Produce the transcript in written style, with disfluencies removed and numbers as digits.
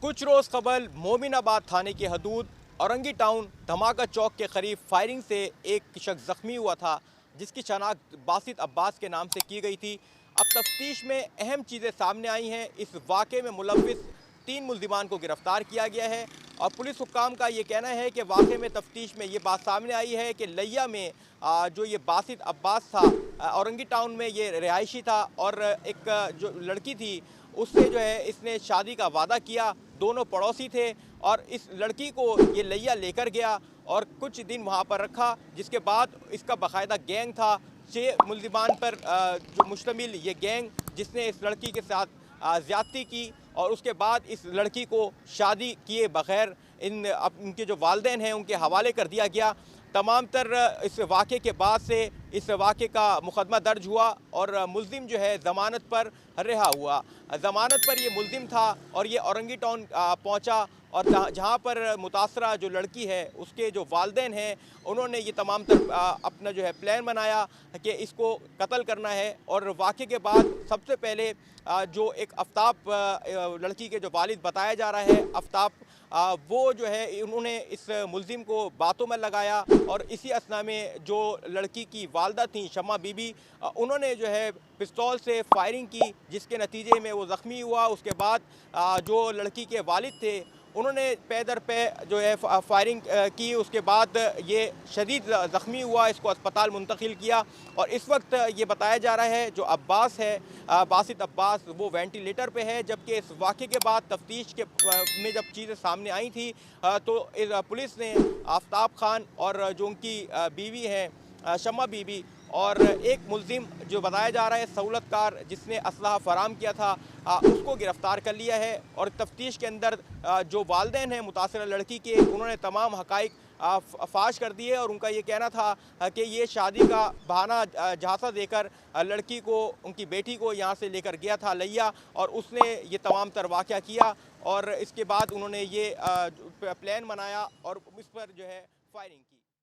कुछ रोज़ कबल मोमिनाबाद थाने की हदूद औरंगी टाउन धमाका चौक के करीब फायरिंग से एक शख्स ज़ख्मी हुआ था, जिसकी शनाख्त बासित अब्बास के नाम से की गई थी। अब तफ्तीश में अहम चीज़ें सामने आई हैं। इस वाक़े में मुलव्विस 3 मुल्ज़िमान को गिरफ़्तार किया गया है और पुलिस हुक्काम का ये कहना है कि वाक़े में तफ्तीश में ये बात सामने आई है कि लिया में जो ये बासित अब्बास था, औरंगी टाउन में ये रिहायशी था और एक जो लड़की थी उससे जो है इसने शादी का वादा किया। दोनों पड़ोसी थे और इस लड़की को ये लिया लेकर गया और कुछ दिन वहाँ पर रखा, जिसके बाद इसका बाकायदा गैंग था। 6 मुल्ज़िमान पर जो मुश्तमिल ये गैंग, जिसने इस लड़की के साथ ज़्यादती की और उसके बाद इस लड़की को शादी किए बग़ैर इनके जो वालिदैन हैं उनके हवाले कर दिया गया। तमाम तर इस वाक़े के बाद से इस वाक़े का मुकदमा दर्ज हुआ और मुल्ज़िम जो है ज़मानत पर रिहा हुआ। ज़मानत पर ये मुल्ज़िम था और ये औरंगी टाउन पहुँचा और जहाँ पर मुतासरा जो लड़की है उसके जो वालिदैन हैं उन्होंने ये तमाम तर अपना जो है प्लान बनाया कि इसको कत्ल करना है। और वाक़े के बाद सबसे पहले जो एक आफ्ताब लड़की के जो वालिद बताया जा रहा है, आफ्ताब, वो जो है उन्होंने इस मुल्ज़िम को बातों में लगाया और इसी असना में जो लड़की की वालदा थी शम्मा बीबी, उन्होंने जो है पिस्तौल से फायरिंग की, जिसके नतीजे में वो ज़ख्मी हुआ। उसके बाद जो लड़की के वालिद थे उन्होंने पे दर पे जो है फायरिंग की। उसके बाद ये शदीद ज़ख्मी हुआ, इसको अस्पताल मुंतकिल किया और इस वक्त ये बताया जा रहा है जो अब्बास है, बासित अब्बास, वो वेंटिलेटर पे है। जबकि इस वाक़े के बाद तफ्तीश के में जब चीज़ें सामने आई थी तो पुलिस ने आफ्ताब खान और जो उनकी बीवी हैं शम्मा बीबी और एक मुल्ज़िम जो बताया जा रहा है सहूलतकार जिसने असलहा फ़राम किया था, उसको गिरफ़्तार कर लिया है। और तफ्तीश के अंदर जो वालिदैन हैं मुतासरा लड़की के, उन्होंने तमाम हक़ाइक़ फाश कर दिए और उनका ये कहना था कि ये शादी का बहाना झांसा देकर लड़की को, उनकी बेटी को यहाँ से लेकर गया था लिया और उसने ये तमाम तर वाक़या किया और इसके बाद उन्होंने ये प्लान बनाया और इस पर जो है फायरिंग की।